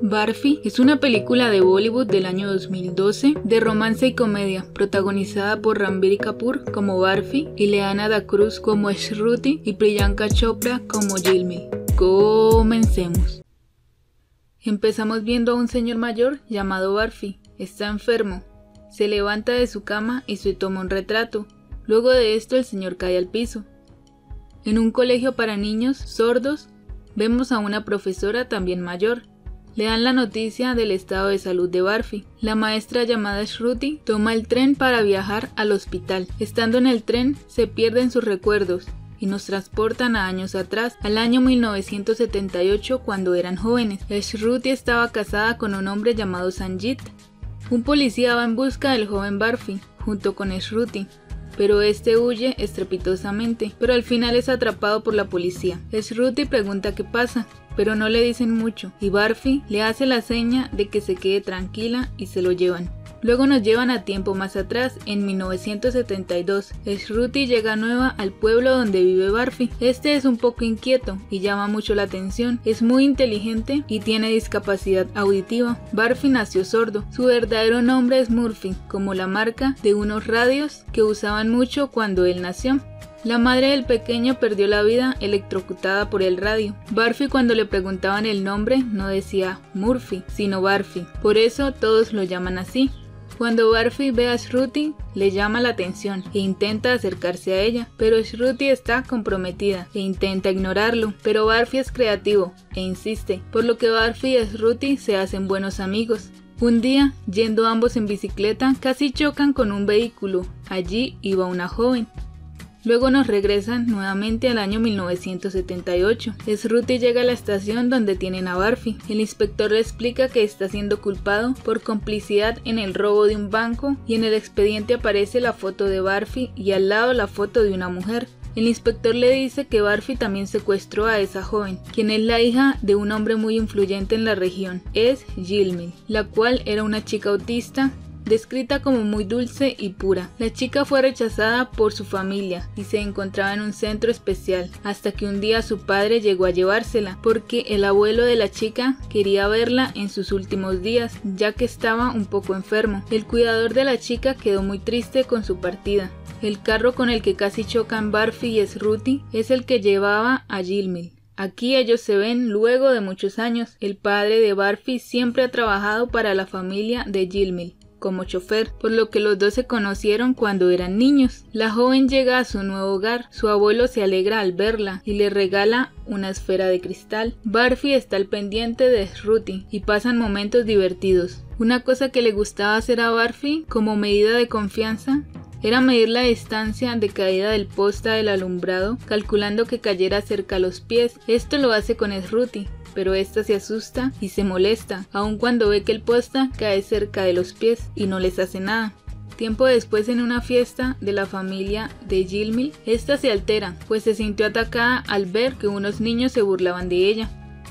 Barfi es una película de Bollywood del año 2012 de romance y comedia, protagonizada por Ranbir Kapoor como Barfi, Ileana Da Cruz como Shruti y Priyanka Chopra como Jilmil. Comencemos. Empezamos viendo a un señor mayor llamado Barfi. Está enfermo. Se levanta de su cama y se toma un retrato. Luego de esto el señor cae al piso. En un colegio para niños sordos vemos a una profesora también mayor. Le dan la noticia del estado de salud de Barfi. La maestra llamada Shruti toma el tren para viajar al hospital. Estando en el tren se pierden sus recuerdos y nos transportan a años atrás, al año 1978 cuando eran jóvenes. Shruti estaba casada con un hombre llamado Sanjit. Un policía va en busca del joven Barfi junto con Shruti, pero este huye estrepitosamente, pero al final es atrapado por la policía. Shruti pregunta qué pasa, pero no le dicen mucho, y Barfi le hace la seña de que se quede tranquila y se lo llevan. Luego nos llevan a tiempo más atrás, en 1972. Shruti llega nueva al pueblo donde vive Barfi. Este es un poco inquieto y llama mucho la atención. Es muy inteligente y tiene discapacidad auditiva. Barfi nació sordo. Su verdadero nombre es Murphy, como la marca de unos radios que usaban mucho cuando él nació. La madre del pequeño perdió la vida electrocutada por el radio. Barfi, cuando le preguntaban el nombre, no decía Murphy, sino Barfi. Por eso todos lo llaman así. Cuando Barfi ve a Shruti, le llama la atención e intenta acercarse a ella, pero Shruti está comprometida e intenta ignorarlo. Pero Barfi es creativo e insiste, por lo que Barfi y Shruti se hacen buenos amigos. Un día, yendo ambos en bicicleta, casi chocan con un vehículo. Allí iba una joven. Luego nos regresan nuevamente al año 1978. Shruti llega a la estación donde tienen a Barfi. El inspector le explica que está siendo culpado por complicidad en el robo de un banco y en el expediente aparece la foto de Barfi y al lado la foto de una mujer. El inspector le dice que Barfi también secuestró a esa joven, quien es la hija de un hombre muy influyente en la región. Es Jilmil, la cual era una chica autista, descrita como muy dulce y pura. La chica fue rechazada por su familia y se encontraba en un centro especial, hasta que un día su padre llegó a llevársela, porque el abuelo de la chica quería verla en sus últimos días, ya que estaba un poco enfermo. El cuidador de la chica quedó muy triste con su partida. El carro con el que casi chocan Barfi y Shruti es el que llevaba a Jilmil. Aquí ellos se ven luego de muchos años. El padre de Barfi siempre ha trabajado para la familia de Jilmil como chofer, por lo que los dos se conocieron cuando eran niños. La joven llega a su nuevo hogar, su abuelo se alegra al verla y le regala una esfera de cristal. Barfi está al pendiente de Shruti y pasan momentos divertidos. Una cosa que le gustaba hacer a Barfi como medida de confianza era medir la distancia de caída del poste del alumbrado, calculando que cayera cerca a los pies. Esto lo hace con Shruti, pero esta se asusta y se molesta, aun cuando ve que el poste cae cerca de los pies y no les hace nada. Tiempo después, en una fiesta de la familia de Jilmil, esta se altera, pues se sintió atacada al ver que unos niños se burlaban de ella.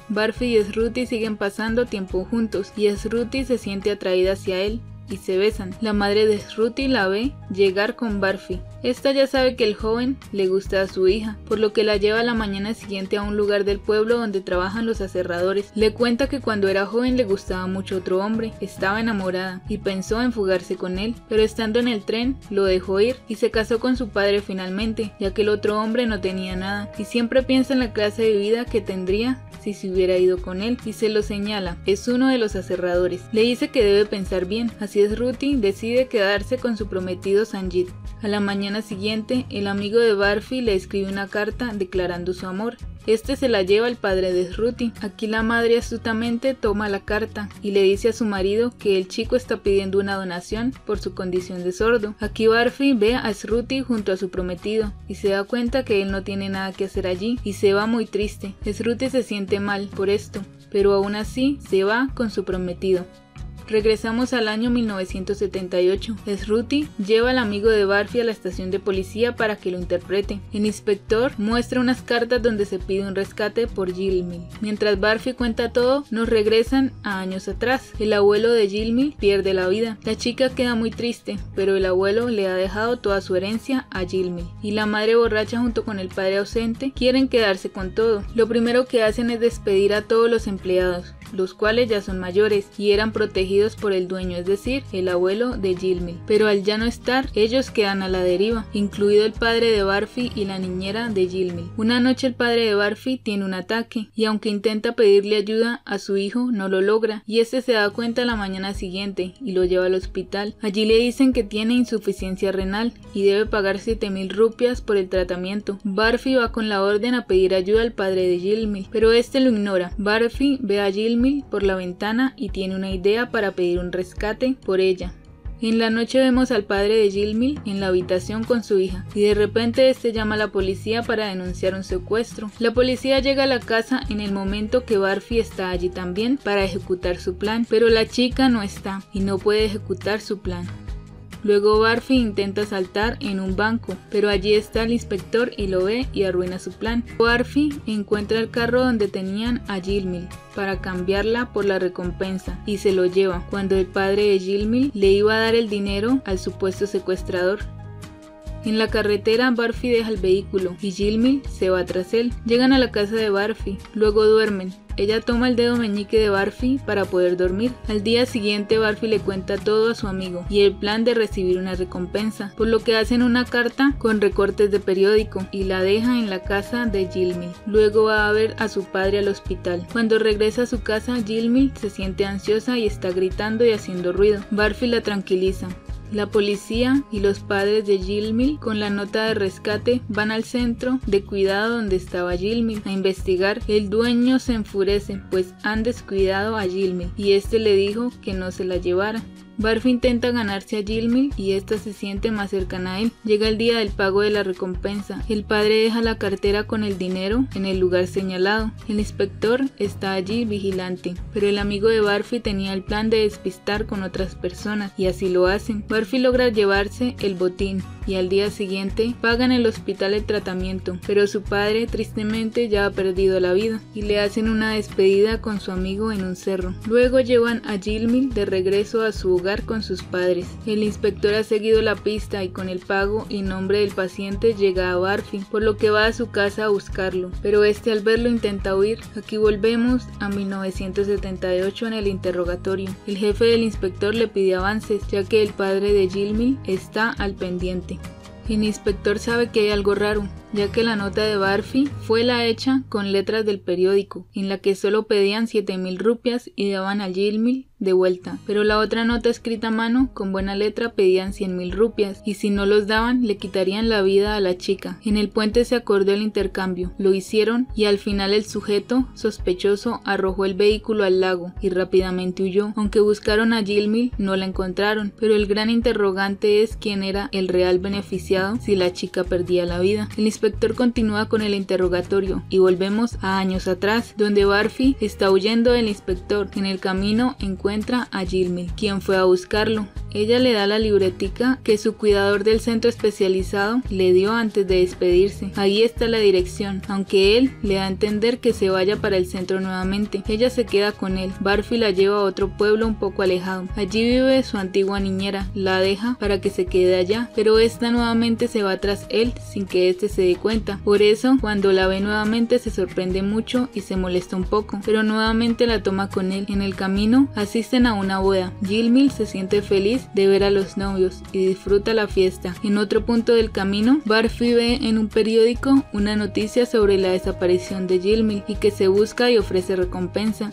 Barfi y Shruti siguen pasando tiempo juntos y Shruti se siente atraída hacia él y se besan. La madre de Shruti la ve llegar con Barfi. Esta ya sabe que el joven le gusta a su hija, por lo que la lleva a la mañana siguiente a un lugar del pueblo donde trabajan los aserradores. Le cuenta que cuando era joven le gustaba mucho otro hombre, estaba enamorada y pensó en fugarse con él, pero estando en el tren lo dejó ir y se casó con su padre finalmente, ya que el otro hombre no tenía nada y siempre piensa en la clase de vida que tendría si se hubiera ido con él y se lo señala. Es uno de los aserradores. Le dice que debe pensar bien, así es Shruti decide quedarse con su prometido Sanjit. A la mañana siguiente, el amigo de Barfi le escribe una carta declarando su amor. Este se la lleva al padre de Shruti. Aquí la madre astutamente toma la carta y le dice a su marido que el chico está pidiendo una donación por su condición de sordo. Aquí Barfi ve a Shruti junto a su prometido y se da cuenta que él no tiene nada que hacer allí y se va muy triste. Shruti se siente mal por esto, pero aún así se va con su prometido. Regresamos al año 1978. Shruti lleva al amigo de Barfi a la estación de policía para que lo interprete. El inspector muestra unas cartas donde se pide un rescate por Jilmil. Mientras Barfi cuenta todo, nos regresan a años atrás. El abuelo de Jilmil pierde la vida. La chica queda muy triste, pero el abuelo le ha dejado toda su herencia a Jilmil. Y la madre borracha junto con el padre ausente quieren quedarse con todo. Lo primero que hacen es despedir a todos los empleados. los cuales ya son mayores y eran protegidos por el dueño, es decir, el abuelo de Gilmil. Pero al ya no estar, ellos quedan a la deriva, incluido el padre de Barfi y la niñera de Gilmil. Una noche el padre de Barfi tiene un ataque y aunque intenta pedirle ayuda a su hijo, no lo logra y este se da cuenta la mañana siguiente y lo lleva al hospital. Allí le dicen que tiene insuficiencia renal y debe pagar 7.000 rupias por el tratamiento. Barfi va con la orden a pedir ayuda al padre de Gilmil, pero este lo ignora. Barfi ve a Gilmil por la ventana y tiene una idea para pedir un rescate por ella. En la noche vemos al padre de Gilmil en la habitación con su hija y de repente este llama a la policía para denunciar un secuestro. La policía llega a la casa en el momento que Barfi está allí también para ejecutar su plan, pero la chica no está y no puede ejecutar su plan. Luego Barfi intenta saltar en un banco, pero allí está el inspector y lo ve y arruina su plan. Barfi encuentra el carro donde tenían a Gilmil para cambiarla por la recompensa y se lo lleva, cuando el padre de Gilmil le iba a dar el dinero al supuesto secuestrador. En la carretera Barfi deja el vehículo y Gilmil se va tras él. Llegan a la casa de Barfi, luego duermen. Ella toma el dedo meñique de Barfi para poder dormir. Al día siguiente Barfi le cuenta todo a su amigo y el plan de recibir una recompensa, por lo que hacen una carta con recortes de periódico y la deja en la casa de Gilmil. Luego va a ver a su padre al hospital. Cuando regresa a su casa, Gilmil se siente ansiosa y está gritando y haciendo ruido. Barfi la tranquiliza. La policía y los padres de Gilmil con la nota de rescate van al centro de cuidado donde estaba Gilmil a investigar. El dueño se enfurece pues han descuidado a Gilmil y este le dijo que no se la llevara. Barfi intenta ganarse a Gilmil y esta se siente más cercana a él. Llega el día del pago de la recompensa. El padre deja la cartera con el dinero en el lugar señalado. El inspector está allí vigilante, pero el amigo de Barfi tenía el plan de despistar con otras personas y así lo hacen. Barfi logra llevarse el botín y al día siguiente paga en el hospital el tratamiento, pero su padre tristemente ya ha perdido la vida y le hacen una despedida con su amigo en un cerro. Luego llevan a Gilmil de regreso a su hogar con sus padres. El inspector ha seguido la pista y con el pago y nombre del paciente llega a Barfi, por lo que va a su casa a buscarlo, pero este al verlo intenta huir. Aquí volvemos a 1978 en el interrogatorio. El jefe del inspector le pide avances, ya que el padre de Gilmil está al pendiente. El inspector sabe que hay algo raro, ya que la nota de Barfi fue la hecha con letras del periódico, en la que solo pedían 7.000 rupias y daban a Gilmil de vuelta, pero la otra nota escrita a mano con buena letra pedían 100.000 rupias y si no los daban le quitarían la vida a la chica. En el puente se acordó el intercambio, lo hicieron y al final el sujeto sospechoso arrojó el vehículo al lago y rápidamente huyó. Aunque buscaron a Gilmil no la encontraron, pero el gran interrogante es quién era el real beneficiado si la chica perdía la vida. El inspector continúa con el interrogatorio y volvemos a años atrás, donde Barfi está huyendo del inspector. En el camino encuentra a Gilmil, quien fue a buscarlo. Ella le da la libretica que su cuidador del centro especializado le dio antes de despedirse. Ahí está la dirección, aunque él le da a entender que se vaya para el centro nuevamente. Ella se queda con él. Barfi la lleva a otro pueblo un poco alejado. Allí vive su antigua niñera. La deja para que se quede allá, pero esta nuevamente se va tras él sin que éste se dé cuenta. Por eso, cuando la ve nuevamente se sorprende mucho y se molesta un poco, pero nuevamente la toma con él. En el camino asisten a una boda. Gilmil se siente feliz de ver a los novios y disfruta la fiesta. En otro punto del camino, Barfi ve en un periódico una noticia sobre la desaparición de Gilmil y que se busca y ofrece recompensa.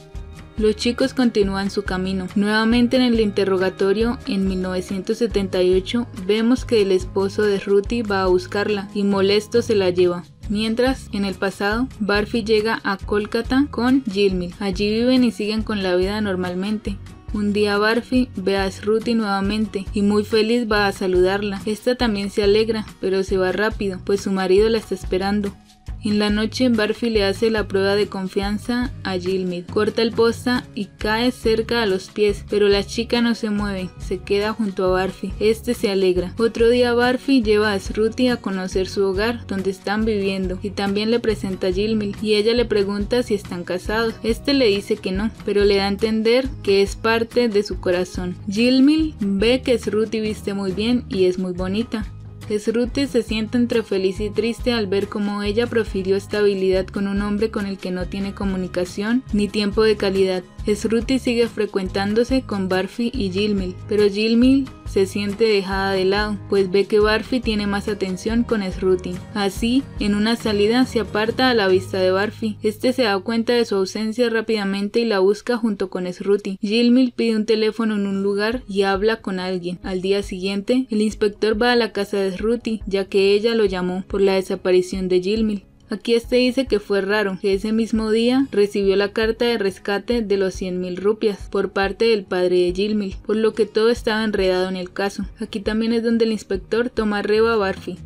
Los chicos continúan su camino. Nuevamente en el interrogatorio en 1978 vemos que el esposo de Ruti va a buscarla y molesto se la lleva. Mientras, en el pasado, Barfi llega a Kolkata con Gilmil. Allí viven y siguen con la vida normalmente. Un día Barfi ve a Shruti nuevamente y muy feliz va a saludarla. Esta también se alegra, pero se va rápido, pues su marido la está esperando. En la noche Barfi le hace la prueba de confianza a Gilmil, corta el posta y cae cerca a los pies, pero la chica no se mueve, se queda junto a Barfi. Este se alegra. Otro día Barfi lleva a Shruti a conocer su hogar, donde están viviendo, y también le presenta a Gilmil, y ella le pregunta si están casados. Este le dice que no, pero le da a entender que es parte de su corazón. Gilmil ve que Shruti viste muy bien y es muy bonita. Shruti se siente entre feliz y triste al ver cómo ella prefirió estabilidad con un hombre con el que no tiene comunicación ni tiempo de calidad. Shruti sigue frecuentándose con Barfi y Jilmil, pero Jilmil se siente dejada de lado, pues ve que Barfi tiene más atención con Shruti. Así, en una salida se aparta a la vista de Barfi. Este se da cuenta de su ausencia rápidamente y la busca junto con Shruti. Jilmil pide un teléfono en un lugar y habla con alguien. Al día siguiente, el inspector va a la casa de Shruti, ya que ella lo llamó por la desaparición de Jilmil. Aquí este dice que fue raro, que ese mismo día recibió la carta de rescate de los 100.000 rupias por parte del padre de Jilmil, por lo que todo estaba enredado en el caso. Aquí también es donde el inspector toma reba a Barfi.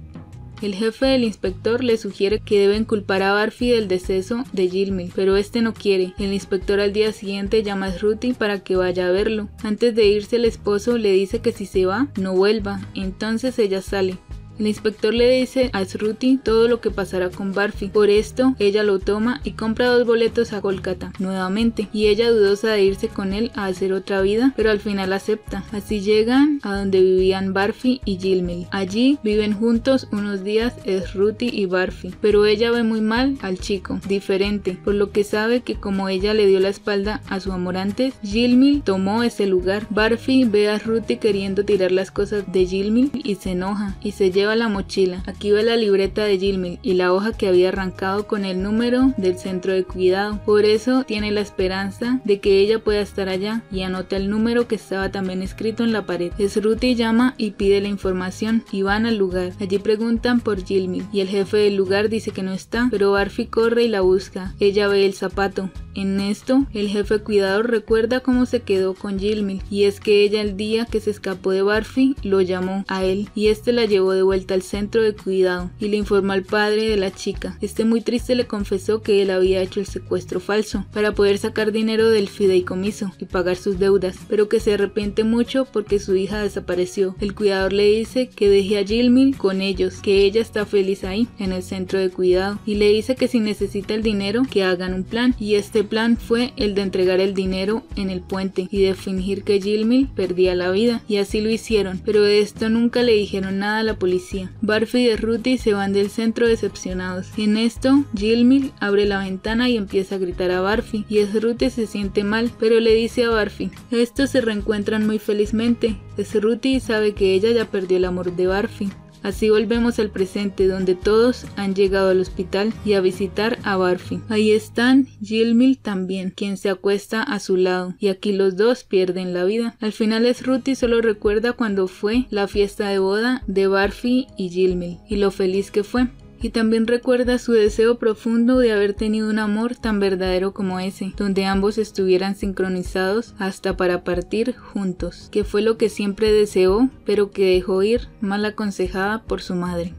El jefe del inspector le sugiere que deben culpar a Barfi del deceso de Jilmil, pero este no quiere. El inspector al día siguiente llama a Shruti para que vaya a verlo. Antes de irse, el esposo le dice que si se va, no vuelva. Entonces ella sale. El inspector le dice a Shruti todo lo que pasará con Barfi. Por esto, ella lo toma y compra 2 boletos a Kolkata nuevamente, y ella dudosa de irse con él a hacer otra vida, pero al final acepta. Así llegan a donde vivían Barfi y Jilmil. Allí viven juntos unos días Shruti y Barfi, pero ella ve muy mal al chico, diferente, por lo que sabe que como ella le dio la espalda a su amor antes, Jilmil tomó ese lugar. Barfi ve a Shruti queriendo tirar las cosas de Jilmil y se enoja y se lleva la mochila. Aquí ve la libreta de Jilmil y la hoja que había arrancado con el número del centro de cuidado. Por eso tiene la esperanza de que ella pueda estar allá y anota el número que estaba también escrito en la pared. Shruti llama y pide la información y van al lugar. Allí preguntan por Jilmil y el jefe del lugar dice que no está, pero Barfi corre y la busca. Ella ve el zapato. En esto, el jefe cuidador recuerda cómo se quedó con Jilmil, y es que ella el día que se escapó de Barfi lo llamó a él y este la llevó de vuelta al centro de cuidado y le informó al padre de la chica. Este muy triste le confesó que él había hecho el secuestro falso para poder sacar dinero del fideicomiso y pagar sus deudas, pero que se arrepiente mucho porque su hija desapareció. El cuidador le dice que deje a Jilmil con ellos, que ella está feliz ahí, en el centro de cuidado, y le dice que si necesita el dinero, que hagan un plan, y este plan fue el de entregar el dinero en el puente y de fingir que Jilmil perdía la vida, y así lo hicieron, pero de esto nunca le dijeron nada a la policía. Barfi y Shruti se van del centro decepcionados. En esto, Jilmil abre la ventana y empieza a gritar a Barfi, y Shruti se siente mal, pero le dice a Barfi. Estos se reencuentran muy felizmente. Shruti sabe que ella ya perdió el amor de Barfi. Así volvemos al presente, donde todos han llegado al hospital y a visitar a Barfi. Ahí están Jilmil también, quien se acuesta a su lado, y aquí los dos pierden la vida. Al final Shruti solo recuerda cuando fue la fiesta de boda de Barfi y Jilmil, y lo feliz que fue. Y también recuerda su deseo profundo de haber tenido un amor tan verdadero como ese, donde ambos estuvieran sincronizados hasta para partir juntos, que fue lo que siempre deseó, pero que dejó ir mal aconsejada por su madre.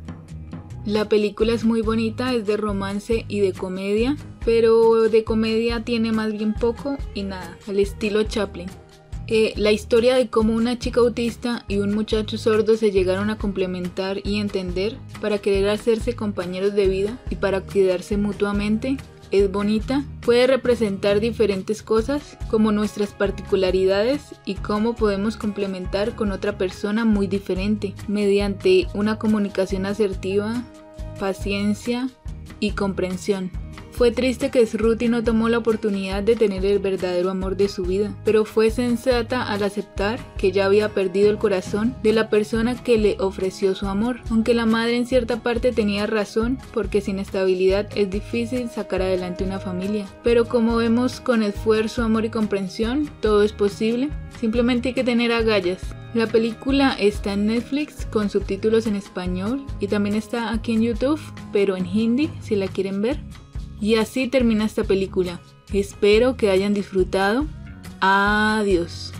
La película es muy bonita, es de romance y de comedia, pero de comedia tiene más bien poco y nada, al estilo Chaplin. La historia de cómo una chica autista y un muchacho sordo se llegaron a complementar y entender para querer hacerse compañeros de vida y para cuidarse mutuamente es bonita. Puede representar diferentes cosas como nuestras particularidades y cómo podemos complementar con otra persona muy diferente mediante una comunicación asertiva, paciencia y comprensión. Fue triste que Shruti no tomó la oportunidad de tener el verdadero amor de su vida, pero fue sensata al aceptar que ya había perdido el corazón de la persona que le ofreció su amor, aunque la madre en cierta parte tenía razón, porque sin estabilidad es difícil sacar adelante una familia. Pero como vemos, con esfuerzo, amor y comprensión, todo es posible. Simplemente hay que tener agallas. La película está en Netflix con subtítulos en español y también está aquí en YouTube, pero en hindi si la quieren ver. Y así termina esta película. Espero que hayan disfrutado. Adiós.